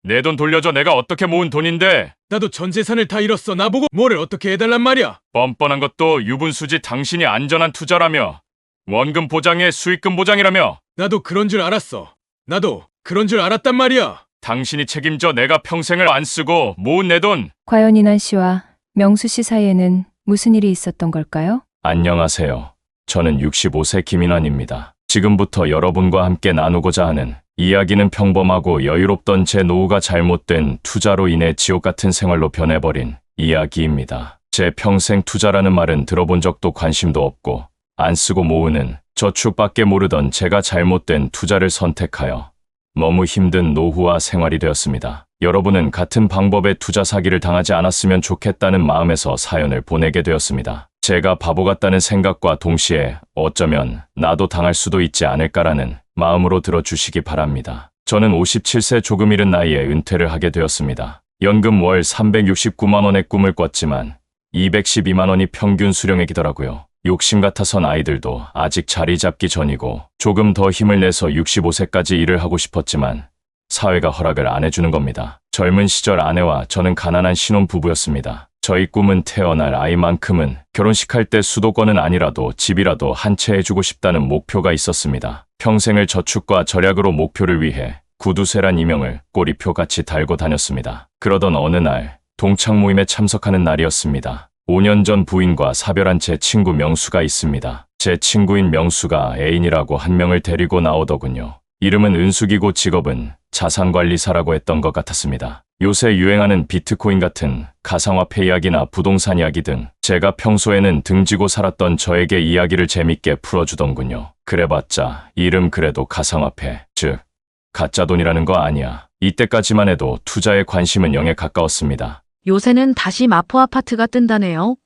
내 돈 돌려줘. 내가 어떻게 모은 돈인데. 나도 전 재산을 다 잃었어. 나보고 뭐를 어떻게 해달란 말이야. 뻔뻔한 것도 유분수지. 당신이 안전한 투자라며. 원금 보장에 수익금 보장이라며. 나도 그런 줄 알았어. 나도 그런 줄 알았단 말이야. 당신이 책임져. 내가 평생을 안 쓰고 모은 내 돈. 과연 인환 씨와 명수 씨 사이에는 무슨 일이 있었던 걸까요? 안녕하세요. 저는 65세 김인환입니다. 지금부터 여러분과 함께 나누고자 하는 이야기는 평범하고 여유롭던 제 노후가 잘못된 투자로 인해 지옥 같은 생활로 변해버린 이야기입니다. 제 평생 투자라는 말은 들어본 적도 관심도 없고 안 쓰고 모으는 저축밖에 모르던 제가 잘못된 투자를 선택하여 너무 힘든 노후와 생활이 되었습니다. 여러분은 같은 방법의 투자 사기를 당하지 않았으면 좋겠다는 마음에서 사연을 보내게 되었습니다. 제가 바보 같다는 생각과 동시에 어쩌면 나도 당할 수도 있지 않을까라는 마음으로 들어주시기 바랍니다. 저는 57세 조금 이른 나이에 은퇴를 하게 되었습니다. 연금 월 369만 원의 꿈을 꿨지만 212만 원이 평균 수령액이더라고요. 욕심 같아선 아이들도 아직 자리 잡기 전이고 조금 더 힘을 내서 65세까지 일을 하고 싶었지만 사회가 허락을 안 해주는 겁니다. 젊은 시절 아내와 저는 가난한 신혼부부였습니다. 저희 꿈은 태어날 아이만큼은 결혼식할 때 수도권은 아니라도 집이라도 한 채 해주고 싶다는 목표가 있었습니다. 평생을 저축과 절약으로 목표를 위해 구두쇠란 이명을 꼬리표같이 달고 다녔습니다. 그러던 어느 날 동창 모임에 참석하는 날이었습니다. 5년 전 부인과 사별한 제 친구 명수가 있습니다. 제 친구인 명수가 애인이라고 한 명을 데리고 나오더군요. 이름은 은숙이고 직업은 자산관리사라고 했던 것 같았습니다. 요새 유행하는 비트코인 같은 가상화폐 이야기나 부동산 이야기 등 제가 평소에는 등지고 살았던 저에게 이야기를 재밌게 풀어주던군요. 그래봤자 이름 그래도 가상화폐, 즉 가짜 돈이라는 거 아니야. 이때까지만 해도 투자에 관심은 0에 가까웠습니다. 요새는 다시 마포 아파트가 뜬다네요.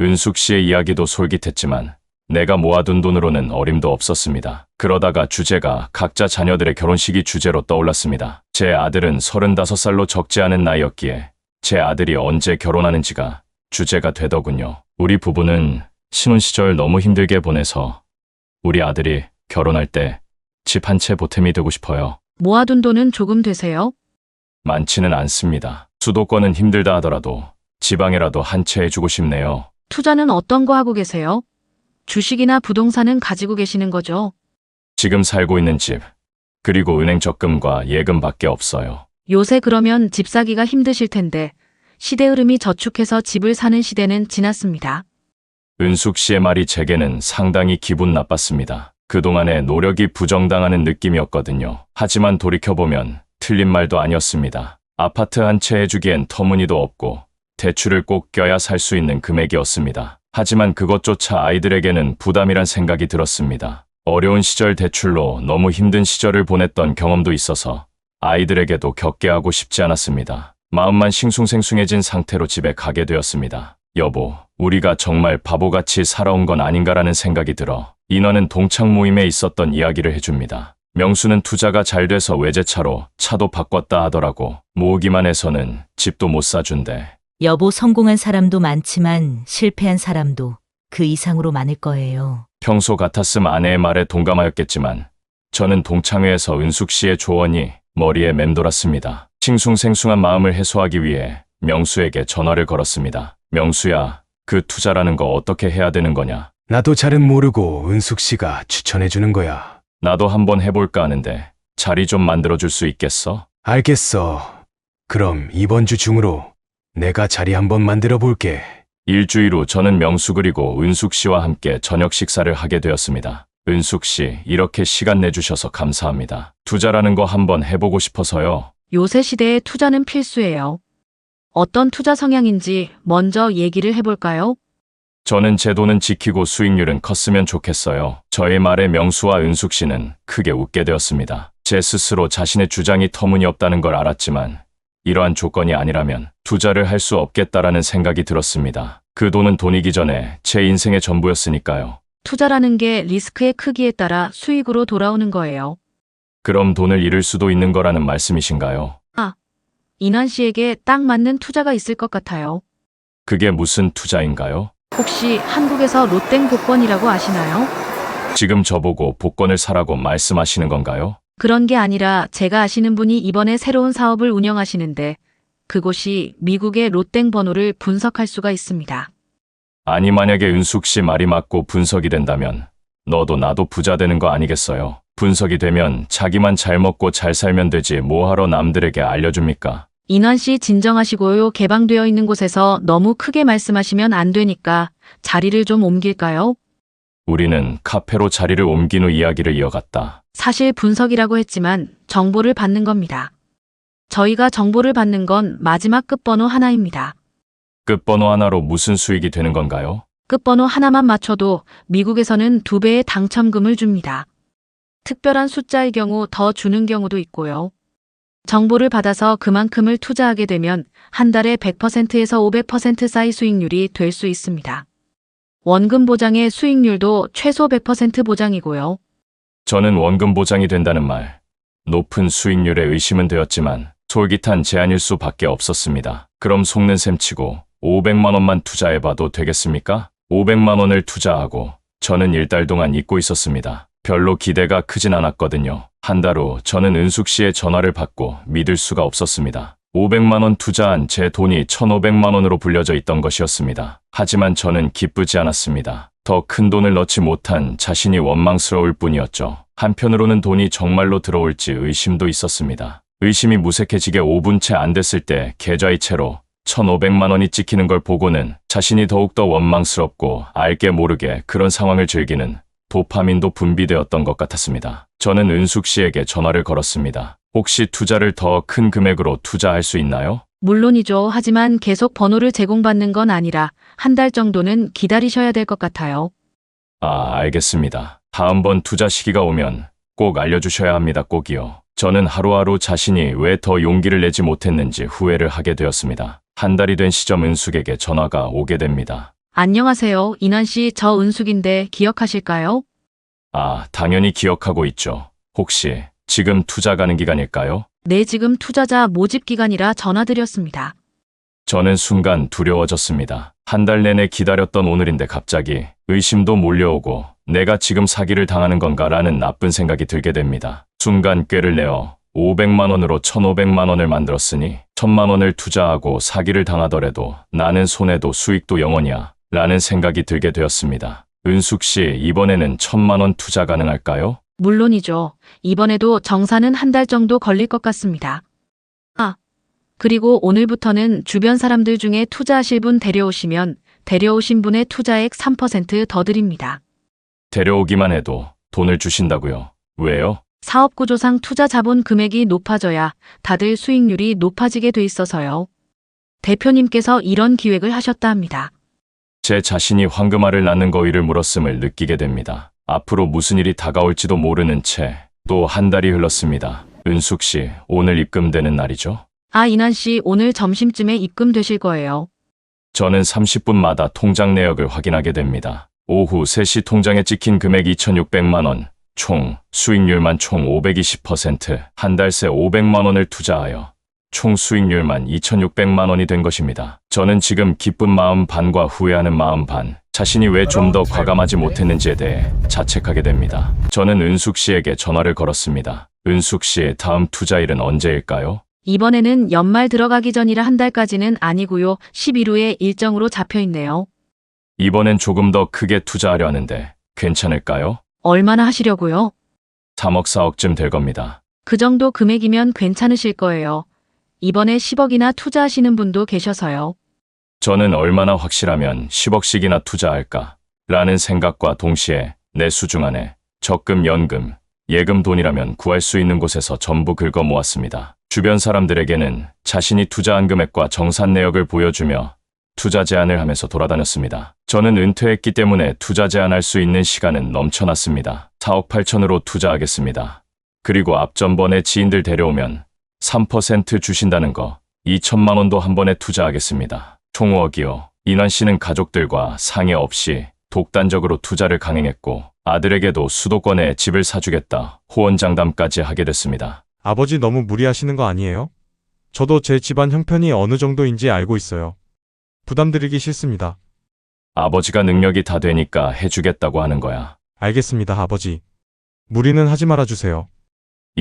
은숙 씨의 이야기도 솔깃했지만 내가 모아둔 돈으로는 어림도 없었습니다. 그러다가 주제가 각자 자녀들의 결혼식이 주제로 떠올랐습니다. 제 아들은 35살로 적지 않은 나이였기에 제 아들이 언제 결혼하는지가 주제가 되더군요. 우리 부부는 신혼 시절 너무 힘들게 보내서 우리 아들이 결혼할 때 집 한 채 보탬이 되고 싶어요. 모아둔 돈은 조금 되세요? 많지는 않습니다. 수도권은 힘들다 하더라도 지방이라도 한 채 해주고 싶네요. 투자는 어떤 거 하고 계세요? 주식이나 부동산은 가지고 계시는 거죠? 지금 살고 있는 집, 그리고 은행 적금과 예금밖에 없어요. 요새 그러면 집 사기가 힘드실 텐데 시대 흐름이 저축해서 집을 사는 시대는 지났습니다. 은숙 씨의 말이 제게는 상당히 기분 나빴습니다. 그동안의 노력이 부정당하는 느낌이었거든요. 하지만 돌이켜보면 틀린 말도 아니었습니다. 아파트 한 채 해주기엔 터무니도 없고 대출을 꼭 껴야 살 수 있는 금액이었습니다. 하지만 그것조차 아이들에게는 부담이란 생각이 들었습니다. 어려운 시절 대출로 너무 힘든 시절을 보냈던 경험도 있어서 아이들에게도 겪게 하고 싶지 않았습니다. 마음만 싱숭생숭해진 상태로 집에 가게 되었습니다. 여보, 우리가 정말 바보같이 살아온 건 아닌가라는 생각이 들어 인화는 동창 모임에 있었던 이야기를 해줍니다. 명수는 투자가 잘 돼서 외제차로 차도 바꿨다 하더라고. 모으기만 해서는 집도 못 사준대. 여보, 성공한 사람도 많지만 실패한 사람도 그 이상으로 많을 거예요. 평소 같았음 아내의 말에 동감하였겠지만 저는 동창회에서 은숙 씨의 조언이 머리에 맴돌았습니다. 싱숭생숭한 마음을 해소하기 위해 명수에게 전화를 걸었습니다. 명수야, 그 투자라는 거 어떻게 해야 되는 거냐? 나도 잘은 모르고 은숙 씨가 추천해주는 거야. 나도 한번 해볼까 하는데 자리 좀 만들어줄 수 있겠어? 알겠어. 그럼 이번 주 중으로 내가 자리 한번 만들어 볼게. 일주일 후 저는 명수 그리고 은숙 씨와 함께 저녁 식사를 하게 되었습니다. 은숙 씨, 이렇게 시간 내주셔서 감사합니다. 투자라는 거 한번 해보고 싶어서요. 요새 시대에 투자는 필수예요. 어떤 투자 성향인지 먼저 얘기를 해볼까요? 저는 제 돈은 지키고 수익률은 컸으면 좋겠어요. 저의 말에 명수와 은숙 씨는 크게 웃게 되었습니다. 제 스스로 자신의 주장이 터무니없다는 걸 알았지만 이러한 조건이 아니라면 투자를 할 수 없겠다라는 생각이 들었습니다. 그 돈은 돈이기 전에 제 인생의 전부였으니까요. 투자라는 게 리스크의 크기에 따라 수익으로 돌아오는 거예요. 그럼 돈을 잃을 수도 있는 거라는 말씀이신가요? 인환 씨에게 딱 맞는 투자가 있을 것 같아요. 그게 무슨 투자인가요? 혹시 한국에서 롯땡 복권이라고 아시나요? 지금 저보고 복권을 사라고 말씀하시는 건가요? 그런 게 아니라 제가 아시는 분이 이번에 새로운 사업을 운영하시는데 그곳이 미국의 롯땡 번호를 분석할 수가 있습니다. 아니 만약에 은숙 씨 말이 맞고 분석이 된다면 너도 나도 부자 되는 거 아니겠어요? 분석이 되면 자기만 잘 먹고 잘 살면 되지 뭐하러 남들에게 알려줍니까? 인환 씨 진정하시고요. 개방되어 있는 곳에서 너무 크게 말씀하시면 안 되니까 자리를 좀 옮길까요? 우리는 카페로 자리를 옮긴 후 이야기를 이어갔다. 사실 분석이라고 했지만 정보를 받는 겁니다. 저희가 정보를 받는 건 마지막 끝번호 하나입니다. 끝번호 하나로 무슨 수익이 되는 건가요? 끝번호 하나만 맞춰도 미국에서는 2배의 당첨금을 줍니다. 특별한 숫자의 경우 더 주는 경우도 있고요. 정보를 받아서 그만큼을 투자하게 되면 한 달에 100%에서 500% 사이 수익률이 될 수 있습니다. 원금 보장의 수익률도 최소 100% 보장이고요. 저는 원금 보장이 된다는 말, 높은 수익률에 의심은 되었지만 솔깃한 제안일 수밖에 없었습니다. 그럼 속는 셈 치고 500만 원만 투자해봐도 되겠습니까? 500만 원을 투자하고 저는 1달 동안 잊고 있었습니다. 별로 기대가 크진 않았거든요. 한 달 후 저는 은숙 씨의 전화를 받고 믿을 수가 없었습니다. 500만 원 투자한 제 돈이 1,500만 원으로 불려져 있던 것이었습니다. 하지만 저는 기쁘지 않았습니다. 더 큰 돈을 넣지 못한 자신이 원망스러울 뿐이었죠. 한편으로는 돈이 정말로 들어올지 의심도 있었습니다. 의심이 무색해지게 5분 채 안 됐을 때 계좌이체로 1,500만 원이 찍히는 걸 보고는 자신이 더욱더 원망스럽고 알게 모르게 그런 상황을 즐기는 도파민도 분비되었던 것 같았습니다. 저는 은숙 씨에게 전화를 걸었습니다. 혹시 투자를 더 큰 금액으로 투자할 수 있나요? 물론이죠. 하지만 계속 번호를 제공받는 건 아니라 한 달 정도는 기다리셔야 될 것 같아요. 알겠습니다. 다음번 투자 시기가 오면 꼭 알려주셔야 합니다. 꼭이요. 저는 하루하루 자신이 왜 더 용기를 내지 못했는지 후회를 하게 되었습니다. 한 달이 된 시점 은숙에게 전화가 오게 됩니다. 안녕하세요. 인환 씨, 저 은숙인데 기억하실까요? 당연히 기억하고 있죠. 혹시 지금 투자 가능 기간일까요? 네, 지금 투자자 모집 기간이라 전화드렸습니다. 저는 순간 두려워졌습니다. 한 달 내내 기다렸던 오늘인데 갑자기 의심도 몰려오고 내가 지금 사기를 당하는 건가라는 나쁜 생각이 들게 됩니다. 순간 꾀를 내어 500만 원으로 1,500만 원을 만들었으니 1,000만 원을 투자하고 사기를 당하더라도 나는 손해도 수익도 영원이야 라는 생각이 들게 되었습니다. 은숙 씨, 이번에는 1,000만 원 투자 가능할까요? 물론이죠. 이번에도 정산은 한 달 정도 걸릴 것 같습니다. 그리고 오늘부터는 주변 사람들 중에 투자하실 분 데려오시면 데려오신 분의 투자액 3% 더 드립니다. 데려오기만 해도 돈을 주신다고요? 왜요? 사업 구조상 투자 자본 금액이 높아져야 다들 수익률이 높아지게 돼 있어서요. 대표님께서 이런 기획을 하셨다 합니다. 제 자신이 황금알을 낳는 거위를 물었음을 느끼게 됩니다. 앞으로 무슨 일이 다가올지도 모르는 채 또 한 달이 흘렀습니다. 은숙 씨, 오늘 입금되는 날이죠? 인환 씨, 오늘 점심쯤에 입금되실 거예요. 저는 30분마다 통장 내역을 확인하게 됩니다. 오후 3시 통장에 찍힌 금액 2,600만 원, 총 수익률만 총 520%, 한 달 새 500만 원을 투자하여 총 수익률만 2,600만 원이 된 것입니다. 저는 지금 기쁜 마음 반과 후회하는 마음 반, 자신이 왜 좀 더 과감하지 못했는지에 대해 자책하게 됩니다. 저는 은숙 씨에게 전화를 걸었습니다. 은숙 씨, 다음 투자일은 언제일까요? 이번에는 연말 들어가기 전이라 한 달까지는 아니고요. 10일 후에 일정으로 잡혀 있네요. 이번엔 조금 더 크게 투자하려 하는데 괜찮을까요? 얼마나 하시려고요? 3억 4억쯤 될 겁니다. 그 정도 금액이면 괜찮으실 거예요. 이번에 10억이나 투자하시는 분도 계셔서요. 저는 얼마나 확실하면 10억씩이나 투자할까? 라는 생각과 동시에 내 수중 안에 적금, 연금, 예금 돈이라면 구할 수 있는 곳에서 전부 긁어 모았습니다. 주변 사람들에게는 자신이 투자한 금액과 정산 내역을 보여주며 투자 제안을 하면서 돌아다녔습니다. 저는 은퇴했기 때문에 투자 제안할 수 있는 시간은 넘쳐났습니다. 4억 8천으로 투자하겠습니다. 그리고 앞전번에 지인들 데려오면 3% 주신다는 거 2천만 원도 한 번에 투자하겠습니다. 총 5억이요. 인환 씨는 가족들과 상의 없이 독단적으로 투자를 강행했고 아들에게도 수도권에 집을 사주겠다 호언장담까지 하게 됐습니다. 아버지 너무 무리하시는 거 아니에요? 저도 제 집안 형편이 어느 정도인지 알고 있어요. 부담드리기 싫습니다. 아버지가 능력이 다 되니까 해주겠다고 하는 거야. 알겠습니다, 아버지. 무리는 하지 말아주세요.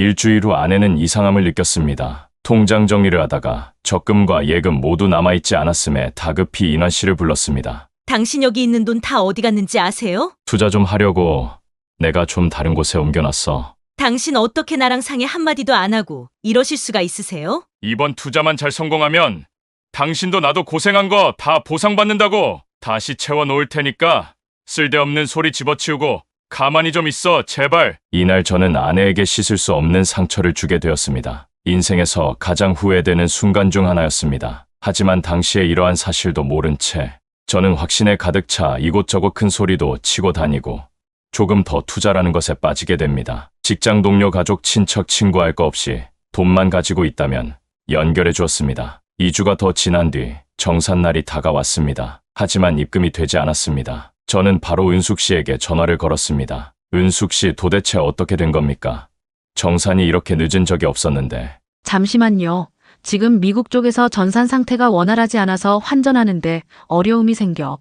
일주일 후 아내는 이상함을 느꼈습니다. 통장 정리를 하다가 적금과 예금 모두 남아있지 않았음에 다급히 인환 씨를 불렀습니다. 당신 여기 있는 돈 다 어디 갔는지 아세요? 투자 좀 하려고 내가 좀 다른 곳에 옮겨놨어. 당신 어떻게 나랑 상의 한마디도 안 하고 이러실 수가 있으세요? 이번 투자만 잘 성공하면 당신도 나도 고생한 거 다 보상받는다고. 다시 채워놓을 테니까 쓸데없는 소리 집어치우고 가만히 좀 있어, 제발. 이날 저는 아내에게 씻을 수 없는 상처를 주게 되었습니다. 인생에서 가장 후회되는 순간 중 하나였습니다. 하지만 당시에 이러한 사실도 모른 채 저는 확신에 가득 차 이곳저곳 큰 소리도 치고 다니고 조금 더 투자라는 것에 빠지게 됩니다. 직장 동료, 가족, 친척, 친구 할 거 없이 돈만 가지고 있다면 연결해 주었습니다. 2주가 더 지난 뒤 정산날이 다가왔습니다. 하지만 입금이 되지 않았습니다. 저는 바로 은숙 씨에게 전화를 걸었습니다. 은숙 씨, 도대체 어떻게 된 겁니까? 정산이 이렇게 늦은 적이 없었는데. 잠시만요. 지금 미국 쪽에서 전산 상태가 원활하지 않아서 환전하는데 어려움이 생겨.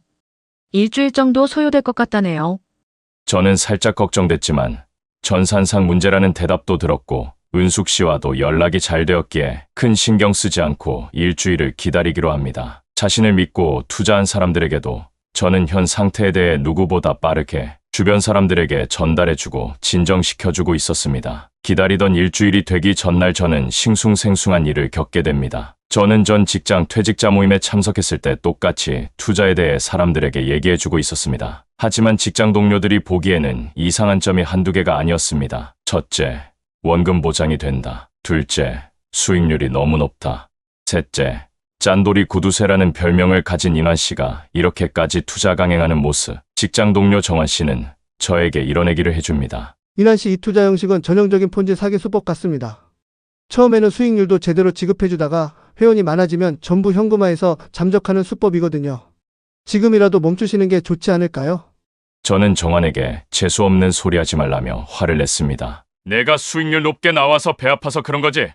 일주일 정도 소요될 것 같다네요. 저는 살짝 걱정됐지만 전산상 문제라는 대답도 들었고 은숙 씨와도 연락이 잘 되었기에 큰 신경 쓰지 않고 일주일을 기다리기로 합니다. 자신을 믿고 투자한 사람들에게도 저는 현 상태에 대해 누구보다 빠르게 주변 사람들에게 전달해주고 진정시켜주고 있었습니다. 기다리던 일주일이 되기 전날 저는 싱숭생숭한 일을 겪게 됩니다. 저는 전 직장 퇴직자 모임에 참석했을 때 똑같이 투자에 대해 사람들에게 얘기해주고 있었습니다. 하지만 직장 동료들이 보기에는 이상한 점이 한두 개가 아니었습니다. 첫째, 원금 보장이 된다. 둘째, 수익률이 너무 높다. 셋째, 짠돌이 구두쇠라는 별명을 가진 인환 씨가 이렇게까지 투자 강행하는 모습. 직장 동료 정환 씨는 저에게 이런 얘기를 해줍니다. 인환 씨, 이 투자 형식은 전형적인 폰지 사기 수법 같습니다. 처음에는 수익률도 제대로 지급해주다가 회원이 많아지면 전부 현금화해서 잠적하는 수법이거든요. 지금이라도 멈추시는 게 좋지 않을까요? 저는 정환에게 재수없는 소리 하지 말라며 화를 냈습니다. 내가 수익률 높게 나와서 배 아파서 그런 거지.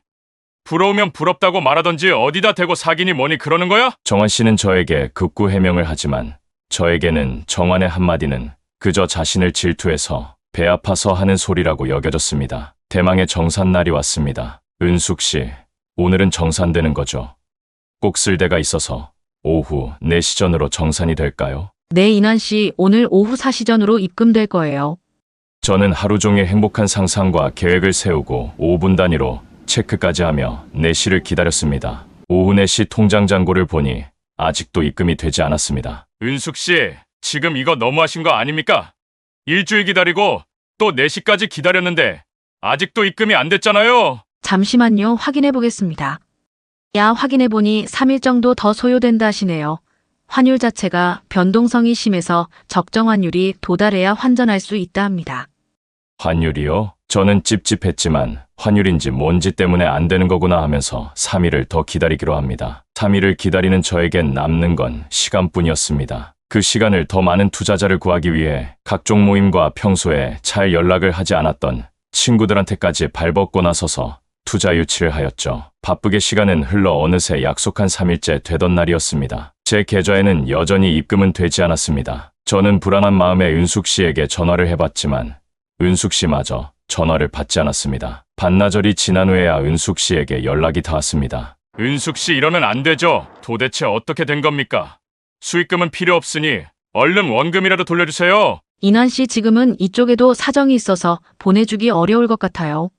부러우면 부럽다고 말하던지 어디다 대고 사기니 뭐니 그러는 거야? 정환 씨는 저에게 극구 해명을 하지만 저에게는 정환의 한마디는 그저 자신을 질투해서 배 아파서 하는 소리라고 여겨졌습니다. 대망의 정산날이 왔습니다. 은숙 씨, 오늘은 정산되는 거죠? 꼭 쓸 데가 있어서 오후 4시 전으로 정산이 될까요? 네, 인환 씨, 오늘 오후 4시 전으로 입금될 거예요. 저는 하루 종일 행복한 상상과 계획을 세우고 5분 단위로 체크까지 하며 4시를 기다렸습니다. 오후 4시 통장 잔고를 보니 아직도 입금이 되지 않았습니다. 은숙 씨, 지금 이거 너무하신 거 아닙니까? 일주일 기다리고 또 4시까지 기다렸는데 아직도 입금이 안 됐잖아요. 잠시만요. 확인해 보겠습니다. 확인해 보니 3일 정도 더 소요된다 하시네요. 환율 자체가 변동성이 심해서 적정 환율이 도달해야 환전할 수 있다 합니다. 환율이요? 저는 찝찝했지만 환율인지 뭔지 때문에 안 되는 거구나 하면서 3일을 더 기다리기로 합니다. 3일을 기다리는 저에겐 남는 건 시간뿐이었습니다. 그 시간을 더 많은 투자자를 구하기 위해 각종 모임과 평소에 잘 연락을 하지 않았던 친구들한테까지 발벗고 나서서 투자 유치를 하였죠. 바쁘게 시간은 흘러 어느새 약속한 3일째 되던 날이었습니다. 제 계좌에는 여전히 입금은 되지 않았습니다. 저는 불안한 마음에 은숙 씨에게 전화를 해봤지만 은숙 씨마저 전화를 받지 않았습니다. 반나절이 지난 후에야 은숙 씨에게 연락이 닿았습니다. 은숙 씨, 이러면 안 되죠. 도대체 어떻게 된 겁니까? 수익금은 필요 없으니 얼른 원금이라도 돌려주세요. 인환 씨, 지금은 이쪽에도 사정이 있어서 보내주기 어려울 것 같아요.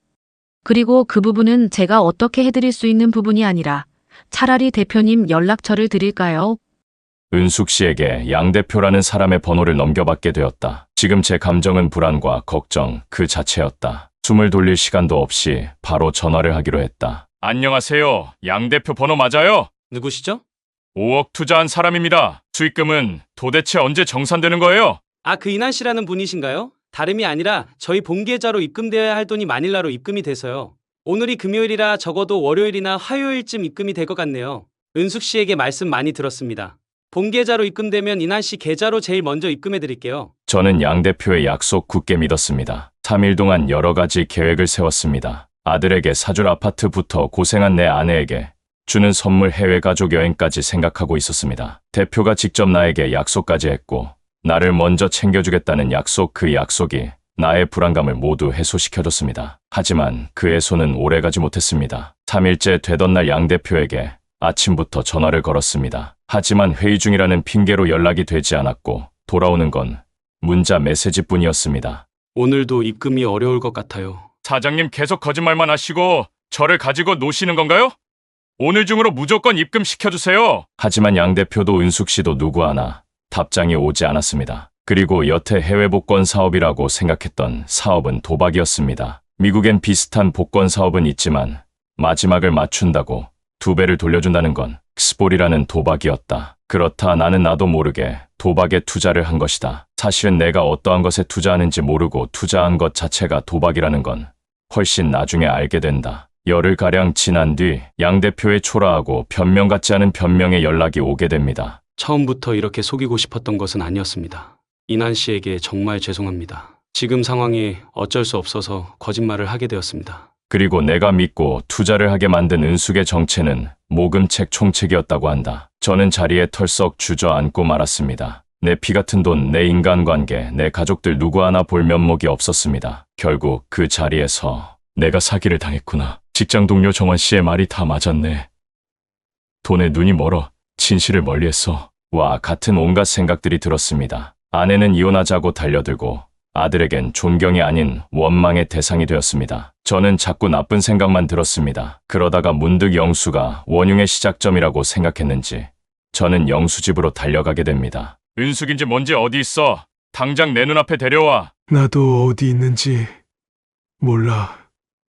그리고 그 부분은 제가 어떻게 해드릴 수 있는 부분이 아니라 차라리 대표님 연락처를 드릴까요? 은숙 씨에게 양 대표라는 사람의 번호를 넘겨받게 되었다. 지금 제 감정은 불안과 걱정 그 자체였다. 숨을 돌릴 시간도 없이 바로 전화를 하기로 했다. 안녕하세요. 양 대표 번호 맞아요? 누구시죠? 5억 투자한 사람입니다. 수익금은 도대체 언제 정산되는 거예요? 아, 그 인환 씨라는 분이신가요? 다름이 아니라 저희 본계좌로 입금되어야 할 돈이 마닐라로 입금이 돼서요. 오늘이 금요일이라 적어도 월요일이나 화요일쯤 입금이 될 것 같네요. 은숙 씨에게 말씀 많이 들었습니다. 본계좌로 입금되면 인환 씨 계좌로 제일 먼저 입금해 드릴게요. 저는 양 대표의 약속 굳게 믿었습니다. 3일 동안 여러 가지 계획을 세웠습니다. 아들에게 사줄 아파트부터 고생한 내 아내에게 주는 선물, 해외 가족 여행까지 생각하고 있었습니다. 대표가 직접 나에게 약속까지 했고 나를 먼저 챙겨주겠다는 약속, 그 약속이 나의 불안감을 모두 해소시켜줬습니다. 하지만 그 해소는 오래가지 못했습니다. 3일째 되던 날 양 대표에게 아침부터 전화를 걸었습니다. 하지만 회의 중이라는 핑계로 연락이 되지 않았고 돌아오는 건 문자 메시지뿐이었습니다. 오늘도 입금이 어려울 것 같아요. 사장님 계속 거짓말만 하시고 저를 가지고 노시는 건가요? 오늘 중으로 무조건 입금시켜주세요. 하지만 양 대표도 은숙 씨도 누구 하나 답장이 오지 않았습니다. 그리고 여태 해외 복권 사업이라고 생각했던 사업은 도박이었습니다. 미국엔 비슷한 복권 사업은 있지만 마지막을 맞춘다고 2배를 돌려준다는 건 엑스볼이라는 도박이었다. 그렇다 나는 나도 모르게 도박에 투자를 한 것이다. 사실은 내가 어떠한 것에 투자하는지 모르고 투자한 것 자체가 도박이라는 건 훨씬 나중에 알게 된다. 열흘가량 지난 뒤 양 대표의 초라하고 변명 같지 않은 변명에 연락이 오게 됩니다. 처음부터 이렇게 속이고 싶었던 것은 아니었습니다. 이난 씨에게 정말 죄송합니다. 지금 상황이 어쩔 수 없어서 거짓말을 하게 되었습니다. 그리고 내가 믿고 투자를 하게 만든 은숙의 정체는 모금책 총책이었다고 한다. 저는 자리에 털썩 주저앉고 말았습니다. 내 피 같은 돈, 내 인간관계, 내 가족들 누구 하나 볼 면목이 없었습니다. 결국 그 자리에서 내가 사기를 당했구나. 직장 동료 정환 씨의 말이 다 맞았네. 돈에 눈이 멀어 진실을 멀리했어. 와 같은 온갖 생각들이 들었습니다. 아내는 이혼하자고 달려들고 아들에겐 존경이 아닌 원망의 대상이 되었습니다. 저는 자꾸 나쁜 생각만 들었습니다. 그러다가 문득 영수가 원흉의 시작점이라고 생각했는지 저는 영수 집으로 달려가게 됩니다. 은숙인지 뭔지 어디 있어? 당장 내 눈앞에 데려와. 나도 어디 있는지 몰라.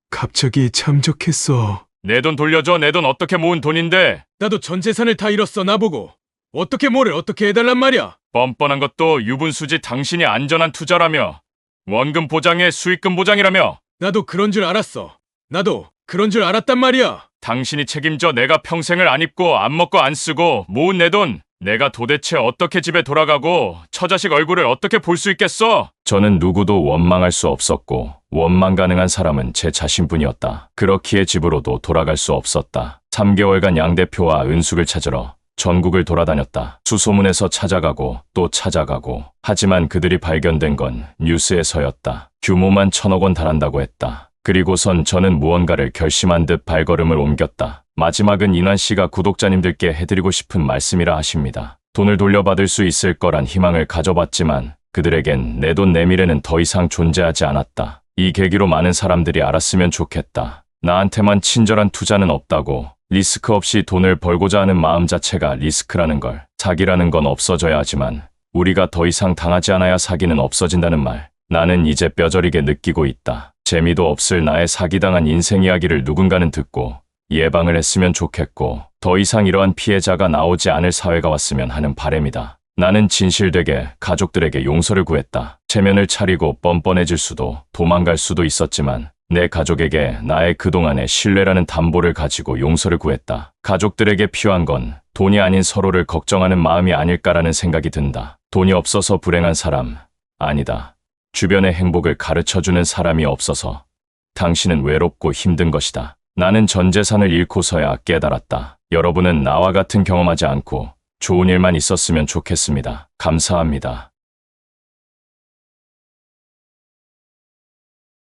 갑자기 잠적했어. 내 돈 돌려줘. 내 돈 어떻게 모은 돈인데. 나도 전 재산을 다 잃었어, 나보고. 어떻게 뭐를 어떻게 해달란 말이야? 뻔뻔한 것도 유분수지 당신이 안전한 투자라며. 원금 보장에 수익금 보장이라며. 나도 그런 줄 알았어. 나도 그런 줄 알았단 말이야. 당신이 책임져. 내가 평생을 안 입고 안 먹고 안 쓰고 모은 내 돈. 내가 도대체 어떻게 집에 돌아가고 처자식 얼굴을 어떻게 볼 수 있겠어? 저는 누구도 원망할 수 없었고 원망 가능한 사람은 제 자신뿐이었다. 그렇기에 집으로도 돌아갈 수 없었다. 3개월간 양 대표와 은숙을 찾으러 전국을 돌아다녔다. 수소문에서 찾아가고 또 찾아가고. 하지만 그들이 발견된 건 뉴스에서였다. 규모만 1,000억 원 달한다고 했다. 그리고선 저는 무언가를 결심한 듯 발걸음을 옮겼다. 마지막은 이난 씨가 구독자님들께 해드리고 싶은 말씀이라 하십니다. 돈을 돌려받을 수 있을 거란 희망을 가져봤지만 그들에겐 내 돈 내 미래는 더 이상 존재하지 않았다. 이 계기로 많은 사람들이 알았으면 좋겠다. 나한테만 친절한 투자는 없다고. 리스크 없이 돈을 벌고자 하는 마음 자체가 리스크라는 걸. 사기라는 건 없어져야 하지만 우리가 더 이상 당하지 않아야 사기는 없어진다는 말. 나는 이제 뼈저리게 느끼고 있다. 재미도 없을 나의 사기당한 인생 이야기를 누군가는 듣고 예방을 했으면 좋겠고 더 이상 이러한 피해자가 나오지 않을 사회가 왔으면 하는 바람이다. 나는 진실되게 가족들에게 용서를 구했다. 체면을 차리고 뻔뻔해질 수도 도망갈 수도 있었지만 내 가족에게 나의 그동안의 신뢰라는 담보를 가지고 용서를 구했다. 가족들에게 필요한 건 돈이 아닌 서로를 걱정하는 마음이 아닐까라는 생각이 든다. 돈이 없어서 불행한 사람 아니다. 주변의 행복을 가르쳐주는 사람이 없어서 당신은 외롭고 힘든 것이다. 나는 전 재산을 잃고서야 깨달았다. 여러분은 나와 같은 경험하지 않고 좋은 일만 있었으면 좋겠습니다. 감사합니다.